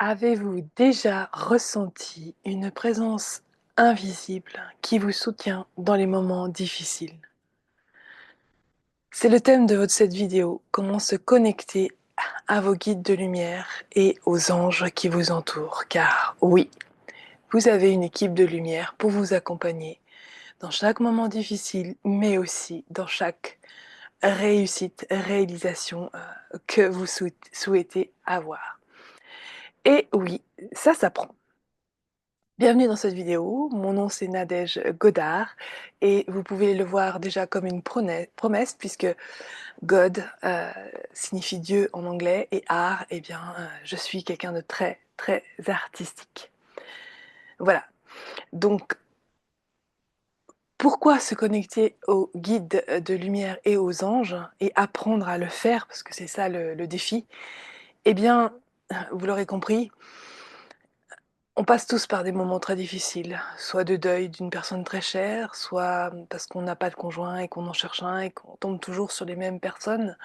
Avez-vous déjà ressenti une présence invisible qui vous soutient dans les moments difficiles? C'est le thème de cette vidéo, comment se connecter à vos guides de lumière et aux anges qui vous entourent. Car oui, vous avez une équipe de lumière pour vous accompagner dans chaque moment difficile, mais aussi dans chaque réussite, réalisation que vous souhaitez avoir. Et oui, ça s'apprend. Bienvenue dans cette vidéo, mon nom c'est Nadège Godard et vous pouvez le voir déjà comme une promesse puisque God signifie Dieu en anglais et art, eh bien je suis quelqu'un de très très artistique. Voilà, donc pourquoi se connecter aux guides de lumière et aux anges et apprendre à le faire, parce que c'est ça le défi? Eh bien, vous l'aurez compris, on passe tous par des moments très difficiles, soit de deuil d'une personne très chère, soit parce qu'on n'a pas de conjoint et qu'on en cherche un et qu'on tombe toujours sur les mêmes personnes.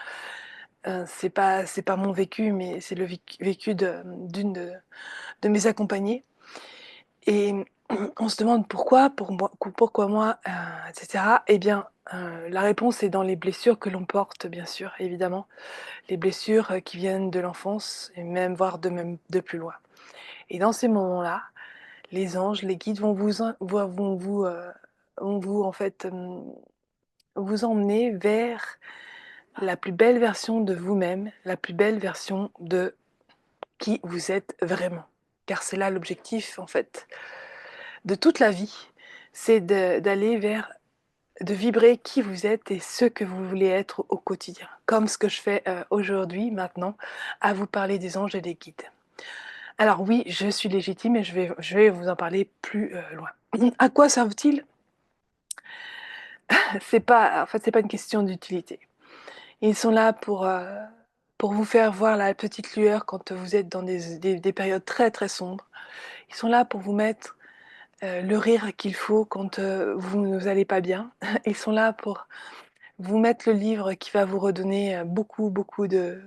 C'est pas mon vécu, mais c'est le vécu d'une de mes accompagnées et on se demande pourquoi moi, et cetera. Eh bien, la réponse est dans les blessures que l'on porte, bien sûr, évidemment. Les blessures, qui viennent de l'enfance et même de plus loin et dans ces moments-là, les anges, les guides vont vous en fait, vous emmener vers la plus belle version de vous-même, la plus belle version de qui vous êtes vraiment. Car c'est là l'objectif en fait de toute la vie, c'est d'aller vers de vibrer qui vous êtes et ce que vous voulez être au quotidien. Comme ce que je fais, aujourd'hui, maintenant, à vous parler des anges et des guides. Alors oui, je suis légitime et je vais vous en parler plus, loin. À quoi servent-ils? C'est pas en fait, c'est pas une question d'utilité. Ils sont là pour vous faire voir la petite lueur quand vous êtes dans des périodes très, très sombres. Ils sont là pour vous mettre, le rire qu'il faut quand, vous n'allez pas bien. Ils sont là pour vous mettre le livre qui va vous redonner, beaucoup, beaucoup de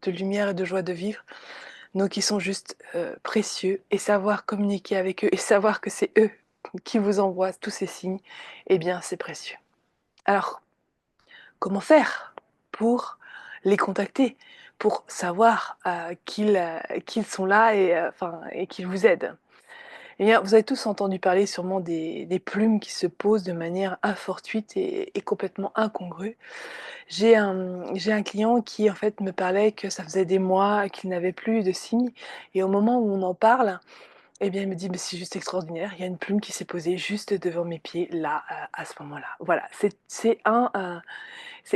lumière et de joie de vivre. Donc ils sont juste, précieux et savoir communiquer avec eux et savoir que c'est eux qui vous envoient tous ces signes, eh bien c'est précieux. Alors, comment faire pour les contacter? Pour savoir, qu'ils sont là et enfin et qu'ils vous aident? Eh bien, vous avez tous entendu parler sûrement des plumes qui se posent de manière infortuite et complètement incongrue. J'ai un client qui, en fait, me parlait que ça faisait des mois qu'il n'avait plus de signes et au moment où on en parle, eh bien, il me dit: «Mais c'est juste extraordinaire, il y a une plume qui s'est posée juste devant mes pieds là, à ce moment-là». Voilà, c'est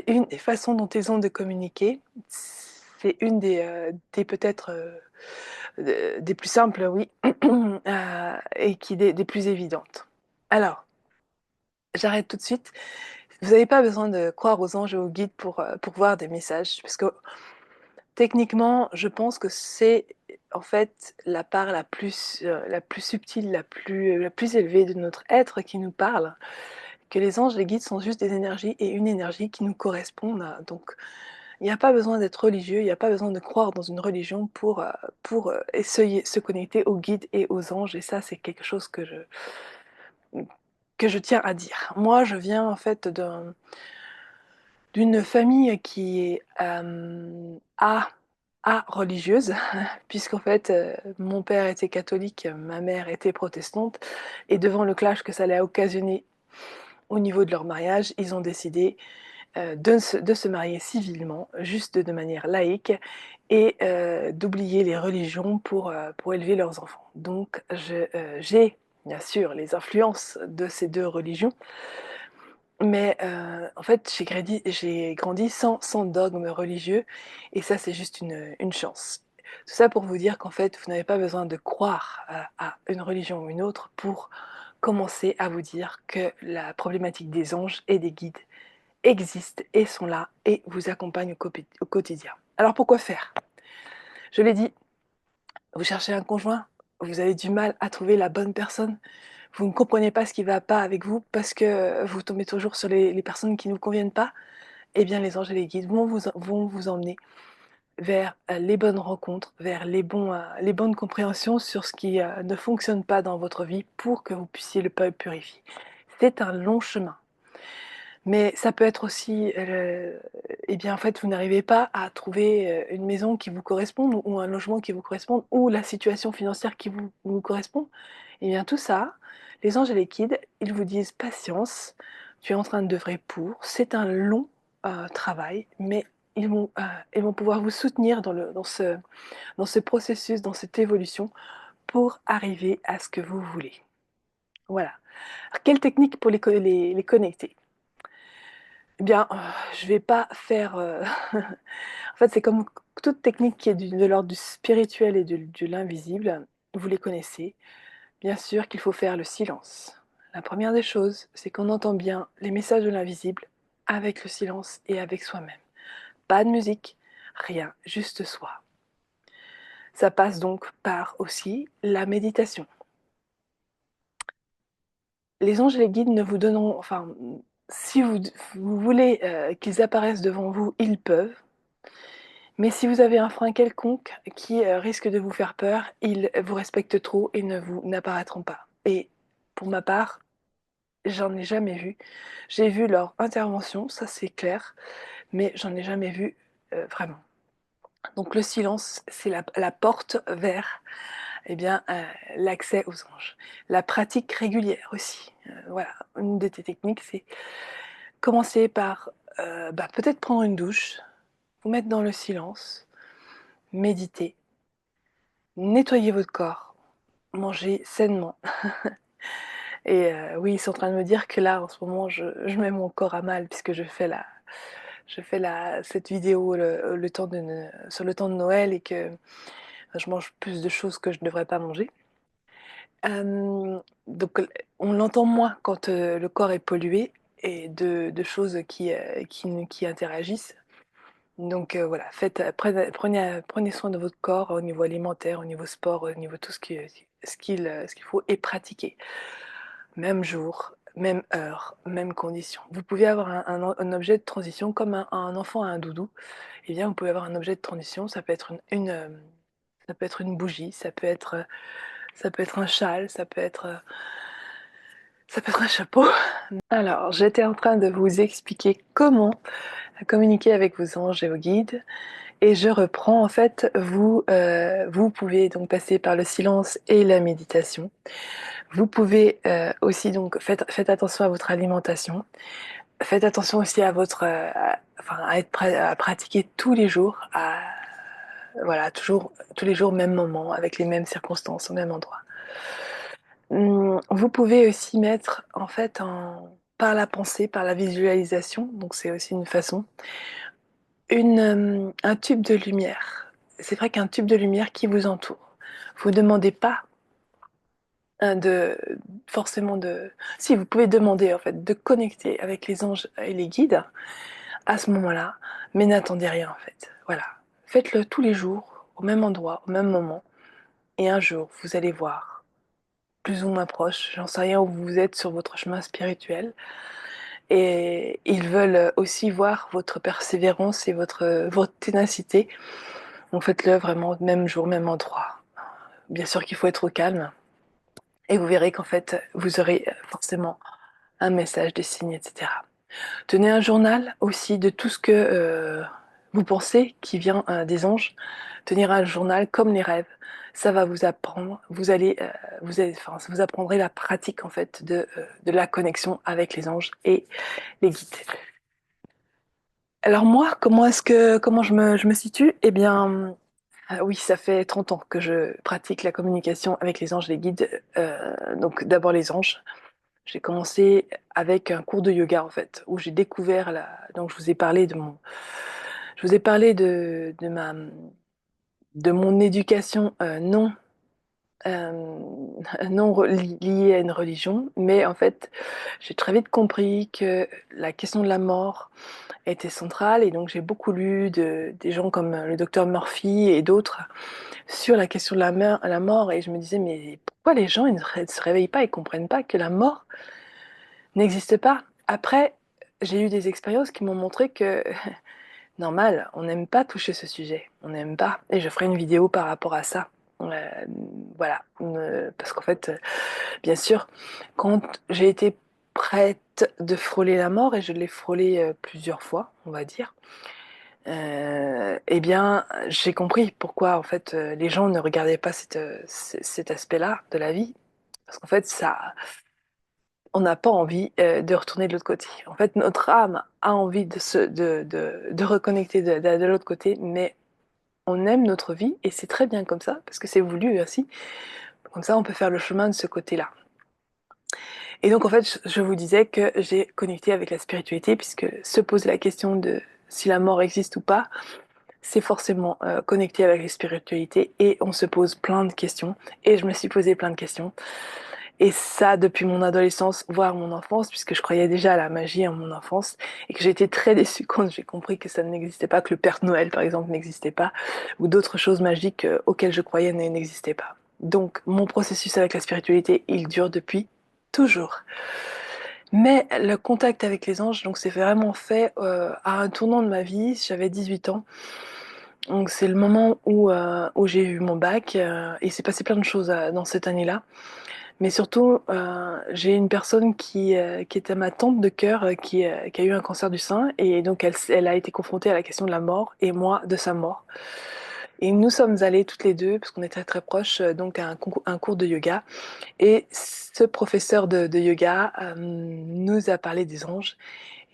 une des façons dont ils ont de communiquer. C'est une des peut-être, des plus simples, oui, et qui des plus évidentes. Alors, j'arrête tout de suite. Vous n'avez pas besoin de croire aux anges et aux guides pour voir des messages, parce que techniquement, je pense que c'est en fait la part la plus subtile, la plus élevée de notre être qui nous parle, que les anges, les guides sont juste des énergies et une énergie qui nous correspondent, donc il n'y a pas besoin d'être religieux, il n'y a pas besoin de croire dans une religion pour, essayer se connecter aux guides et aux anges et ça, c'est quelque chose que je tiens à dire. Moi, je viens en fait d'une famille qui est, religieuse puisqu'en fait, mon père était catholique, ma mère était protestante et devant le clash que ça allait occasionner au niveau de leur mariage, ils ont décidé, de se marier civilement, juste de manière laïque et d'oublier les religions pour élever leurs enfants. Donc j'ai bien sûr les influences de ces 2 religions, mais en fait j'ai grandi sans dogme religieux et ça c'est juste une chance. Tout ça pour vous dire qu'en fait, vous n'avez pas besoin de croire à une religion ou une autre pour commencer à vous dire que la problématique des anges et des guides existent et sont là et vous accompagnent au quotidien. Alors pourquoi faire? Je l'ai dit, vous cherchez un conjoint, vous avez du mal à trouver la bonne personne, vous ne comprenez pas ce qui ne va pas avec vous parce que vous tombez toujours sur les personnes qui ne vous conviennent pas, eh bien les anges et les guides vont vous emmener vers les bonnes rencontres, vers les bonnes compréhensions sur ce qui ne fonctionne pas dans votre vie pour que vous puissiez le purifier. C'est un long chemin. Mais ça peut être aussi, eh bien, en fait, vous n'arrivez pas à trouver une maison qui vous corresponde ou un logement qui vous corresponde ou la situation financière qui vous correspond. Eh bien, tout ça, les anges et les guides, ils vous disent patience, tu es en train d'œuvrer pour. C'est un long travail, mais ils vont pouvoir vous soutenir dans ce processus, dans cette évolution pour arriver à ce que vous voulez. Voilà. Alors, quelle technique pour les connecter? Eh bien, je vais pas faire, en fait, c'est comme toute technique qui est de l'ordre du spirituel et de l'invisible, vous les connaissez. Bien sûr qu'il faut faire le silence. La première des choses, c'est qu'on entend bien les messages de l'invisible avec le silence et avec soi-même. Pas de musique, rien, juste soi. Ça passe donc par aussi la méditation. Les anges et les guides ne vous donneront, enfin, si vous voulez qu'ils apparaissent devant vous, ils peuvent. Mais si vous avez un frein quelconque qui risque de vous faire peur, ils vous respectent trop et ne vous n'apparaîtront pas. Et pour ma part, j'en ai jamais vu. J'ai vu leur intervention, ça c'est clair, mais j'en ai jamais vu vraiment. Donc le silence, c'est la porte vers eh bien, l'accès aux anges. La pratique régulière aussi. Voilà, une de tes techniques, c'est commencer par peut-être prendre une douche, vous mettre dans le silence, méditer, nettoyer votre corps, manger sainement. Et oui, ils sont en train de me dire que là, en ce moment, je mets mon corps à mal puisque cette vidéo sur le temps de Noël et que je mange plus de choses que je ne devrais pas manger. Donc on l'entend moins quand le corps est pollué et de choses qui interagissent. Donc voilà, prenez soin de votre corps au niveau alimentaire, au niveau sport, au niveau tout ce qu'il faut et pratiquer. Même jour, même heure, même condition. Vous pouvez avoir un objet de transition comme un enfant a un doudou. Eh bien, vous pouvez avoir un objet de transition. Ça peut être ça peut être une bougie, ça peut être un châle, ça peut être un chapeau. Alors, j'étais en train de vous expliquer comment communiquer avec vos anges et vos guides. Et je reprends, en fait, vous pouvez donc passer par le silence et la méditation. Vous pouvez aussi, donc, faites attention à votre alimentation. Faites attention aussi à à pratiquer tous les jours, voilà, toujours, tous les jours, même moment, avec les mêmes circonstances, au même endroit. Vous pouvez aussi mettre, en fait, par la pensée, par la visualisation, donc c'est aussi une façon, un tube de lumière. C'est vrai qu'un tube de lumière qui vous entoure. Vous ne demandez pas de forcément de. Si vous pouvez demander en fait de connecter avec les anges et les guides à ce moment-là, mais n'attendez rien en fait. Voilà, faites-le tous les jours, au même endroit, au même moment, et un jour vous allez voir, plus ou moins proche, j'en sais rien où vous êtes sur votre chemin spirituel, et ils veulent aussi voir votre persévérance et votre ténacité. Donc faites-le vraiment même jour, même endroit. Bien sûr qu'il faut être au calme, et vous verrez qu'en fait vous aurez forcément un message, des signes, etc. Tenez un journal aussi de tout ce que vous pensez qui vient des anges. Tenir un journal comme les rêves, ça va vous apprendre. Enfin, vous apprendrez la pratique en fait de la connexion avec les anges et les guides. Alors moi, comment je me situe? Eh bien, oui, ça fait 30 ans que je pratique la communication avec les anges et les guides. Donc d'abord les anges. J'ai commencé avec un cours de yoga en fait, où j'ai découvert donc je vous ai parlé de mon éducation euh, liée à une religion, mais en fait, j'ai très vite compris que la question de la mort était centrale et donc j'ai beaucoup lu des gens comme le docteur Murphy et d'autres sur la question de la mort et je me disais mais pourquoi les gens ils ne se réveillent pas et comprennent pas que la mort n'existe pas. Après, j'ai eu des expériences qui m'ont montré que normal, on n'aime pas toucher ce sujet, on n'aime pas. Et je ferai une vidéo par rapport à ça. Euh, voilà, parce qu'en fait, bien sûr, quand j'ai été prête de frôler la mort, et je l'ai frôlée plusieurs fois, on va dire, eh bien, j'ai compris pourquoi en fait les gens ne regardaient pas cet aspect-là de la vie, parce qu'en fait, ça, on n'a pas envie de retourner de l'autre côté. En fait, notre âme a envie de reconnecter de l'autre côté, mais on aime notre vie et c'est très bien comme ça, parce que c'est voulu ainsi. Comme ça, on peut faire le chemin de ce côté-là. Et donc, en fait, je vous disais que j'ai connecté avec la spiritualité, puisque se pose la question de si la mort existe ou pas, c'est forcément connecté avec la spiritualité et on se pose plein de questions. Et je me suis posé plein de questions. Et ça, depuis mon adolescence, voire mon enfance, puisque je croyais déjà à la magie en mon enfance, et que j'ai été très déçue quand j'ai compris que ça n'existait pas, que le Père Noël, par exemple, n'existait pas, ou d'autres choses magiques auxquelles je croyais n'existaient pas. Donc, mon processus avec la spiritualité, il dure depuis toujours. Mais le contact avec les anges, donc c'est vraiment fait à un tournant de ma vie, j'avais 18 ans. Donc c'est le moment où j'ai eu mon bac et il s'est passé plein de choses dans cette année-là. Mais surtout, j'ai une personne qui était ma tante de cœur qui a eu un cancer du sein et donc elle a été confrontée à la question de la mort et moi de sa mort. Et nous sommes allés toutes les deux, parce qu'on était très proches, donc à un cours de yoga. Et ce professeur de yoga nous a parlé des anges.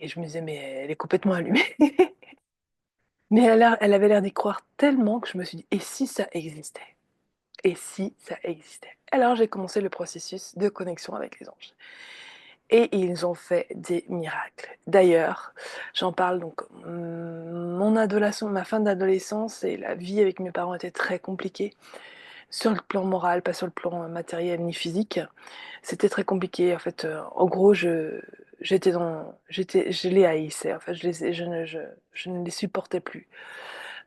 Et je me disais, mais elle est complètement allumée. Mais elle avait l'air d'y croire tellement que je me suis dit, et si ça existait? Et si ça existait? Alors j'ai commencé le processus de connexion avec les anges. Et ils ont fait des miracles. D'ailleurs, j'en parle donc, mon adolescence, ma fin d'adolescence et la vie avec mes parents était très compliquée. Sur le plan moral, pas sur le plan matériel ni physique. C'était très compliqué. En fait, en gros, je les haïssais. En fait, je ne les supportais plus.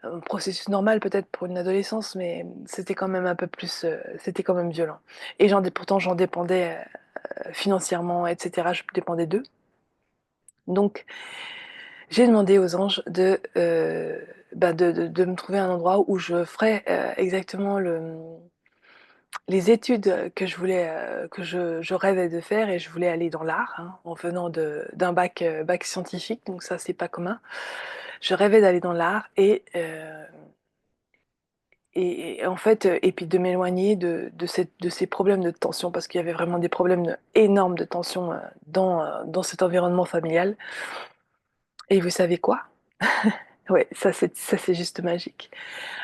Un processus normal peut-être pour une adolescence, mais c'était quand même un peu plus, c'était quand même violent. Et pourtant, j'en dépendais financièrement, etc. Je dépendais d'eux. Donc, j'ai demandé aux anges de me trouver un endroit où je ferais exactement les études que je voulais, je rêvais de faire et je voulais aller dans l'art, hein, en venant d'un bac scientifique, donc ça c'est pas commun. Je rêvais d'aller dans l'art et en fait, et puis de m'éloigner de ces problèmes de tension parce qu'il y avait vraiment des problèmes énormes de tension dans cet environnement familial. Et vous savez quoi? Ouais, ça c'est juste magique.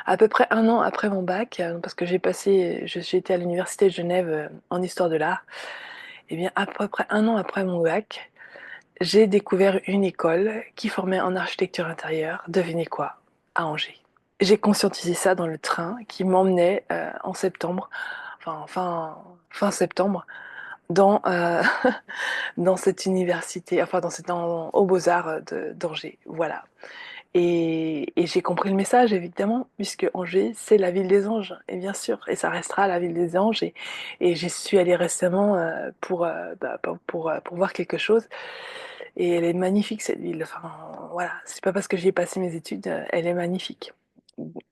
À peu près un an après mon bac, parce que j'ai été à l'université de Genève en histoire de l'art. Eh bien, à peu près un an après mon bac, j'ai découvert une école qui formait en architecture intérieure. Devinez quoi? À Angers. J'ai conscientisé ça dans le train qui m'emmenait en septembre, fin septembre, dans, dans cette université, aux Beaux-Arts d'Angers. Voilà. Et j'ai compris le message, évidemment, puisque Angers, c'est la ville des anges, et bien sûr, et ça restera la ville des anges. Et j'y suis allée récemment pour voir quelque chose, et elle est magnifique, cette ville. Enfin, voilà, c'est pas parce que j'y ai passé mes études, elle est magnifique.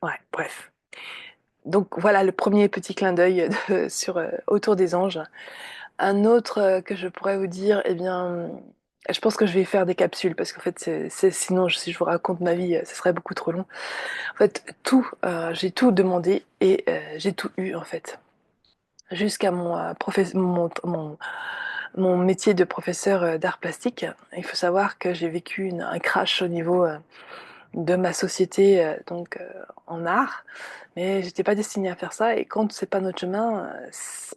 Ouais, bref. Donc voilà le premier petit clin d'œil autour des anges. Un autre que je pourrais vous dire, eh bien, je pense que je vais faire des capsules parce qu'en fait, sinon, si je vous raconte ma vie, ce serait beaucoup trop long. En fait, j'ai tout demandé et j'ai tout eu en fait, jusqu'à mon métier de professeur d'art plastique. Il faut savoir que j'ai vécu un crash au niveau de ma société en art, mais j'étais pas destinée à faire ça. Et quand c'est pas notre chemin,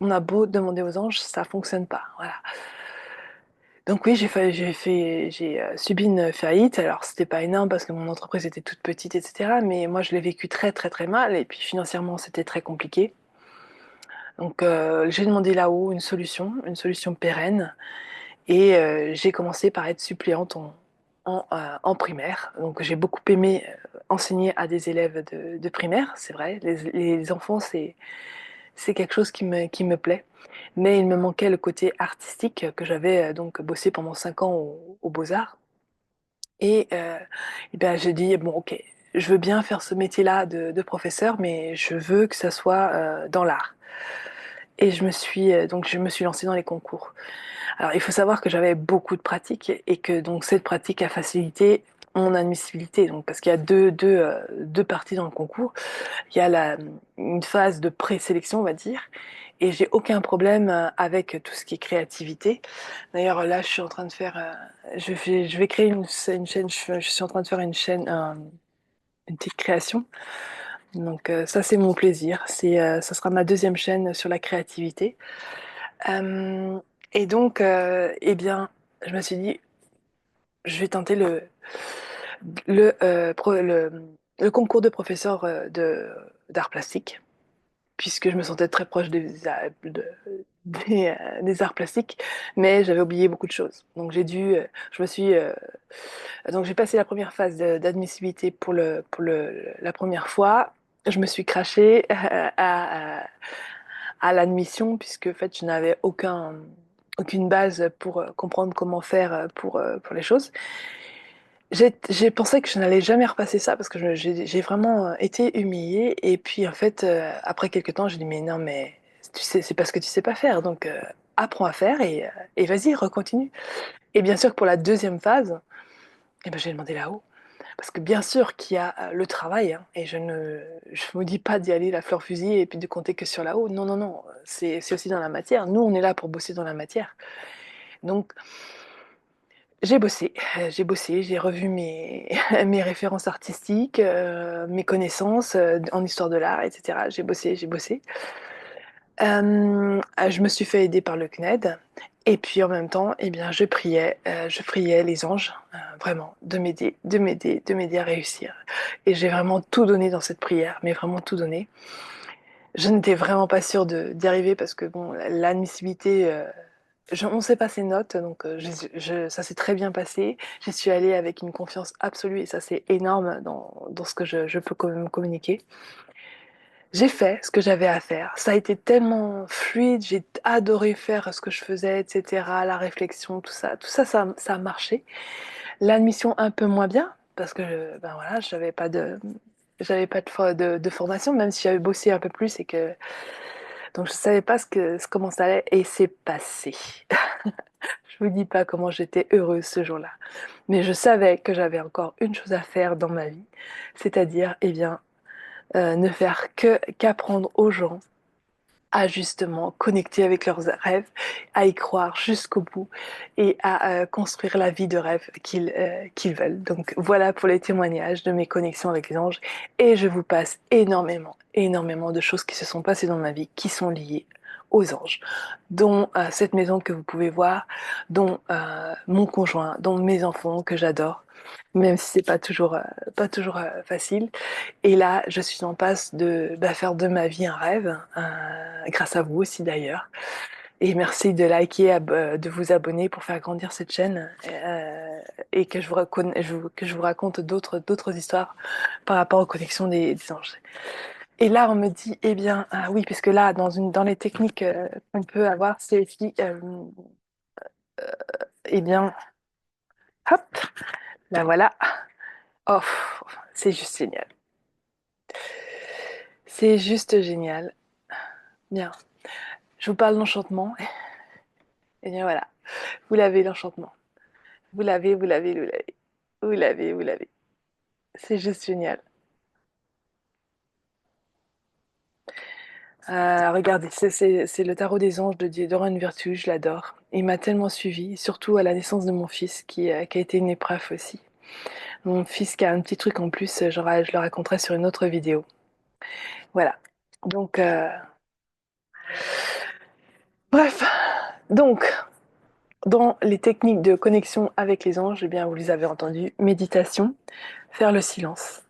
on a beau demander aux anges, ça fonctionne pas. Voilà. Donc oui, j'ai subi une faillite. Alors c'était pas énorme parce que mon entreprise était toute petite, etc. Mais moi je l'ai vécu très très très mal et puis financièrement c'était très compliqué. Donc j'ai demandé là-haut une solution pérenne et j'ai commencé par être suppléante en primaire. Donc j'ai beaucoup aimé enseigner à des élèves de primaire, c'est vrai. Les enfants c'est quelque chose qui me plaît. Mais il me manquait le côté artistique que j'avais donc bossé pendant 5 ans aux Beaux-Arts. Et ben, j'ai dit, bon, ok, je veux bien faire ce métier-là de professeur, mais je veux que ça soit dans l'art. Et donc je me suis lancée dans les concours. Alors, il faut savoir que j'avais beaucoup de pratiques et que donc cette pratique a facilité mon admissibilité. Donc, parce qu'il y a deux parties dans le concours. Il y a une phase de présélection, on va dire, et j'ai aucun problème avec tout ce qui est créativité. D'ailleurs, là, je suis en train de faire, je vais créer une chaîne. Je suis en train de faire une chaîne, une petite création. Donc, ça, c'est mon plaisir. Ça sera ma deuxième chaîne sur la créativité. Euh, et donc, eh bien, je me suis dit, je vais tenter le, euh, pro- le, le concours de professeur d'art plastique, puisque je me sentais très proche des arts plastiques, mais j'avais oublié beaucoup de choses. Donc je me suis, donc j'ai passé la première phase d'admissibilité la première fois. Je me suis crachée à l'admission, puisque en fait, je n'avais aucune base pour comprendre comment faire pour les choses. J'ai pensé que je n'allais jamais repasser ça parce que j'ai vraiment été humiliée. Et puis en fait, après quelques temps, j'ai dit mais non, mais tu sais, c'est parce que tu sais pas faire. Donc apprends à faire et vas-y, recontinue. Et bien sûr que pour la deuxième phase, eh ben, j'ai demandé là-haut. Parce que bien sûr qu'il y a le travail, hein, et je me dis pas d'y aller la fleur fusil et puis de compter que sur là-haut. Non, non, non, c'est aussi dans la matière. Nous, on est là pour bosser dans la matière. Donc, j'ai bossé, j'ai revu mes références artistiques, mes connaissances en histoire de l'art, etc. J'ai bossé, j'ai bossé. Je me suis fait aider par le CNED. Et puis en même temps, eh bien, je priais les anges, vraiment, de m'aider à réussir. Et j'ai vraiment tout donné dans cette prière, mais vraiment tout donné. Je n'étais vraiment pas sûre d'y arriver parce que bon, l'admissibilité, on ne sait pas ses notes, donc ça s'est très bien passé. J'y suis allée avec une confiance absolue et ça c'est énorme dans ce que je peux communiquer. J'ai fait ce que j'avais à faire. Ça a été tellement fluide, j'ai adoré faire ce que je faisais, etc. La réflexion, ça a marché. L'admission un peu moins bien parce que ben voilà, j'avais pas de formation, même si j'avais bossé un peu plus et que donc je savais pas comment ça allait et c'est passé. Je vous dis pas comment j'étais heureuse ce jour-là, mais je savais que j'avais encore une chose à faire dans ma vie, c'est-à-dire eh bien ne faire que qu'apprendre aux gens à justement connecter avec leurs rêves, à y croire jusqu'au bout et à construire la vie de rêve qu'ils veulent. Donc voilà pour les témoignages de mes connexions avec les anges et je vous passe énormément de choses qui se sont passées dans ma vie qui sont liées aux anges, dont cette maison que vous pouvez voir, dont mon conjoint, dont mes enfants que j'adore, même si c'est pas toujours facile. Et là, je suis en passe de faire de ma vie un rêve, grâce à vous aussi d'ailleurs. Et merci de liker, de vous abonner pour faire grandir cette chaîne et que que je vous raconte d'autres histoires par rapport aux connexions des anges. Et là, on me dit, eh bien, ah oui, puisque là, dans les techniques qu'on peut avoir, c'est aussi, eh bien, hop, là voilà. Oh, c'est juste génial. C'est juste génial. Bien. Je vous parle d'enchantement. Et bien voilà. Vous l'avez, l'enchantement. Vous l'avez, vous l'avez. Vous l'avez, vous l'avez. C'est juste génial. Regardez, c'est le tarot des anges de Dorian Virtue, je l'adore. Il m'a tellement suivi, surtout à la naissance de mon fils, qui a été une épreuve aussi. Mon fils qui a un petit truc en plus, je le raconterai sur une autre vidéo. Voilà. Donc, bref. Donc, dans les techniques de connexion avec les anges, eh bien, vous les avez entendues, méditation, faire le silence,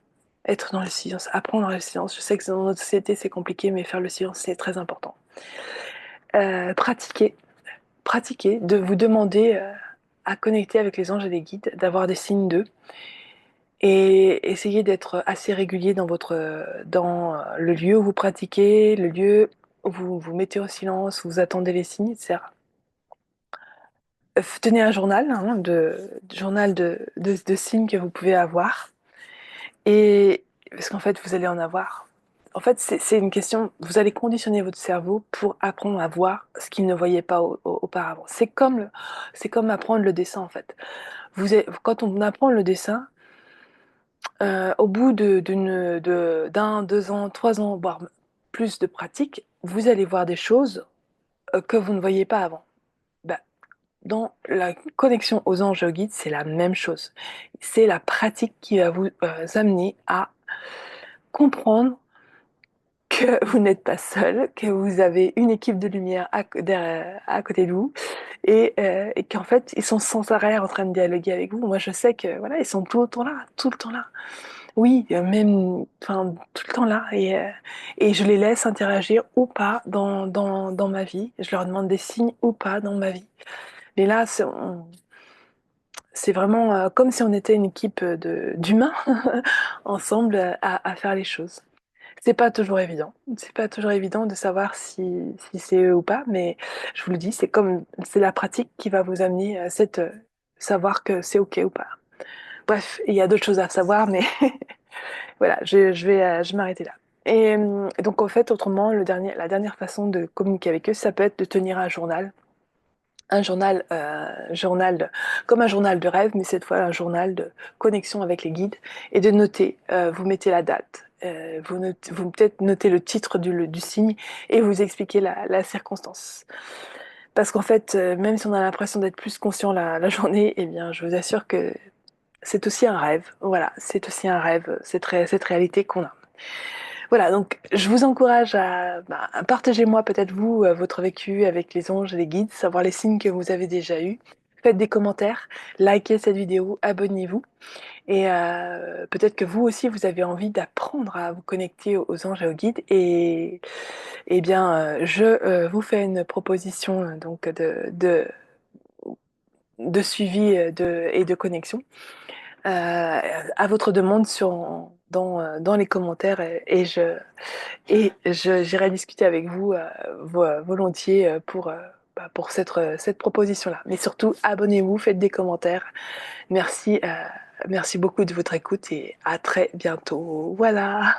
être dans le silence, apprendre le silence. Je sais que dans notre société c'est compliqué, mais faire le silence c'est très important. Pratiquer, pratiquer, de vous demander à connecter avec les anges et les guides, d'avoir des signes d'eux, et essayer d'être assez régulier dans le lieu où vous pratiquez, le lieu où vous vous mettez au silence, où vous attendez les signes, etc. tenez un journal, hein, journal de signes que vous pouvez avoir. Et parce qu'en fait, vous allez en avoir. En fait, c'est une question, vous allez conditionner votre cerveau pour apprendre à voir ce qu'il ne voyait pas auparavant. C'est comme apprendre le dessin, en fait. Quand on apprend le dessin, au bout d'un, 2 ans, 3 ans, voire plus de pratique, vous allez voir des choses que vous ne voyez pas avant. Bah, dans la connexion aux anges et aux guides, c'est la même chose. C'est la pratique qui va vous amener à comprendre que vous n'êtes pas seul, que vous avez une équipe de lumière à côté de vous et qu'en fait ils sont sans arrêt en train de dialoguer avec vous. Moi je sais que voilà, ils sont tout le temps là, tout le temps là. Oui, même, enfin, tout le temps là. Et je les laisse interagir ou pas dans ma vie. Je leur demande des signes ou pas dans ma vie. Mais là, c'est vraiment comme si on était une équipe d'humains ensemble à faire les choses. C'est pas toujours évident. C'est pas toujours évident de savoir si c'est eux ou pas, mais je vous le dis, c'est la pratique qui va vous amener à savoir que c'est OK ou pas. Bref, il y a d'autres choses à savoir, mais voilà, je vais m'arrêter là. Et donc en fait, autrement, la dernière façon de communiquer avec eux, ça peut être de tenir un journal comme un journal de rêve, mais cette fois un journal de connexion avec les guides et de noter. Vous mettez la date, vous peut-être notez le titre du signe et vous expliquez la circonstance. Parce qu'en fait, même si on a l'impression d'être plus conscient la journée, eh bien, je vous assure que c'est aussi un rêve. Voilà, c'est aussi un rêve, cette réalité qu'on a. Voilà, donc je vous encourage à partagez-moi peut-être vous, votre vécu avec les anges et les guides, savoir les signes que vous avez déjà eus. Faites des commentaires, likez cette vidéo, abonnez-vous. Et peut-être que vous aussi, vous avez envie d'apprendre à vous connecter aux anges et aux guides. Et bien, je vous fais une proposition donc de suivi et de connexion à votre demande dans les commentaires. J'irai discuter avec vous volontiers pour cette proposition-là. Mais surtout, abonnez-vous, faites des commentaires. Merci, merci beaucoup de votre écoute et à très bientôt. Voilà.